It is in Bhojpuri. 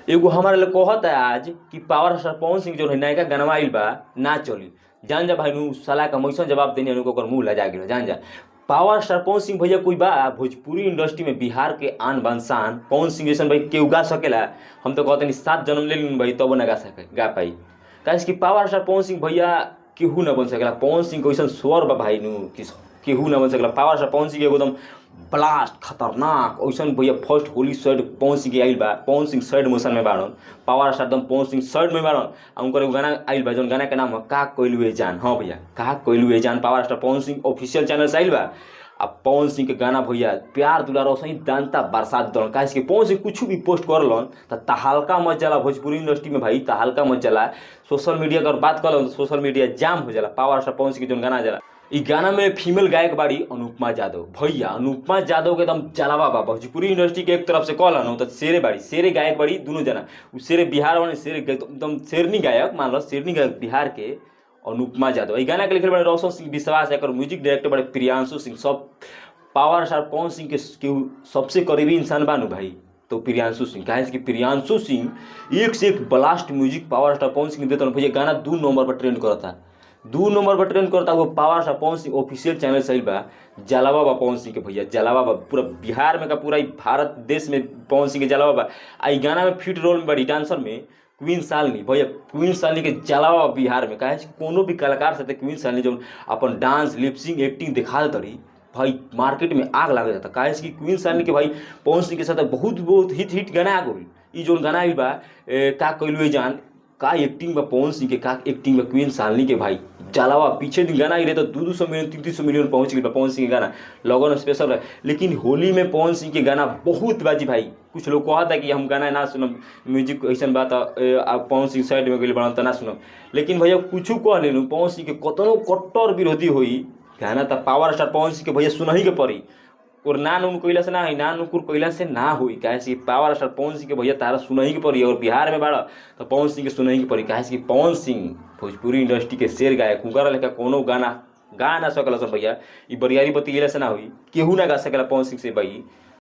एगो हमारे लिए कहता है आज कि पावर स्टार पवन सिंह जो है नयका गनवा आइल बा ना चली। जान जा भाई नू साला का मैसन जवाब देने अनुको कर मुंह लजा गेल। जान जा पावर स्टार पवन सिंह भैया कोई बा भोजपुरी इंडस्ट्री में बिहार के आन बान शान पवन सिंह जैसन भाई केहू गा सकेला। हम तो कहते नहीं 7 जन्म ले भाई तब ना गा सके गा पाई। काहे कि पावर स्टार पवन सिंह भैया केहू ना बन सकेला। पवन सिंह को ऐसा स्वर बा भाई नू कि केहू ना बन सकेला। पावर स्टार पवन सिंह एकदम ब्लास्ट खतरनाक ऐसा भैया फर्स्ट होली सैड पवन सिंह के आइल बा। पवन सिंह सैड मोशन में बाड़न। पावर स्टार एकदम पवन सिंह सैड में बाड़न। आ उनकर एगो गाना आइल बा जौन गाना के नाम है का कोइलुए जान। हाँ भैया का कोइलुए जान power star Pawan Singh official channel से आइल बा। अब पवन सिंह के गाना भैया प्यार दुलार सही दानता बरसात दौड़ काहे कि पवन सिंह कुछ भी पोस्ट करलन तो तहलका मच जाला भोजपुरी इंडस्ट्री में भाई तहलका मच जाला। सोशल मीडिया अगर बात कर तो सोशल मीडिया जाम हो जाला। पावर स्टार पवन सिंह के जो गाना जाला इ गाना में फीमेल गायक बाड़ी अनुपमा यादव। भैया अनुपमा यादव के एकदम जलावा बा भोजपुरी इंडस्ट्री के एक तरफ से कहलन तो शेरे बाड़ी शेरे गायक बाड़ी दोनों जना। शेरे बिहार वाले शेरे एकदम शेरनी गायक मान लो शेरनी गायक बिहार के अनुपमा यादव। ये गाना के लिखे बड़े रोशन सिंह विश्वास है म्यूजिक डायरेक्टर बड़े प्रियांशु सिंह। सब पावर स्टार पवन सिंह के सबसे करीबी इंसान बानू भाई तो प्रियांशु सिंह। कहे कि प्रियांशु सिंह एक से एक blast music power star Pawan Singh देता भैया। गाना 2 नंबर पर ट्रेंड करता 2 नंबर पर ट्रेंड करता वो power star Pawan Singh official channel से बा। जलावा बा पवन सिंह के भैया जलावा बा पूरा बिहार में का पूरा भारत देश में पवन सिंह के जलावा बा। आई गाना में फिट रोल में बड़ी डांसर में क्वीन शालिनी भैया क्वीन शालिनी के जलावा बिहार में। कहे कोनो भी कलाकार से क्वीन शालिनी जो अपन डांस लिपसिंग एक्टिंग दिखा तड़ी भाई मार्केट में आग लग जाता। कहे कि क्वीन शालिनी के भाई पवन सिंह के साथ बहुत हिट गाना आ गई। जो गाना आइल बा का कोइलुए जान का एक्टिंग बा पवन सिंह के का एक्टिंग बा क्वीन शालिनी के भाई जलावा। पीछे दिन गाना आई रहे तो 200 मिलियन 300 मिलियन पहुंच गई पवन सिंह के गाना लगन स्पेशल रहे। लेकिन होली में पवन सिंह के गाना बहुत बाजी भाई। कुछ लोग कहता है कि हम गाना ना सुनब म्यूजिक ऐसा बात पवन सिंह साइड में गई बना तो ना सुनब। लेकिन भैया कुछ कह ले पवन सिंह के कतनो कट्टर विरोधी हुई गाना तो पावर स्टार पवन सिंह के भैया सुनही के पड़ी। और ना नुन कोयला से ना है ना नुकुर कोयला से ना हुई। कहे कि पावर स्टार पवन सिंह के भैया तारा सुनही के पड़ी। और बिहार में बाड़ा तो पवन सिंह के सुनही के पड़ी। कहे कि पवन सिंह भोजपुरी इंडस्ट्री के शेर गायक हुनकर लेकर कोनो गाना गा ना सकला सब भैया। ये बरियारी बतियला से ना हुई केहू ना गा सकेला पवन सिंह से भाई।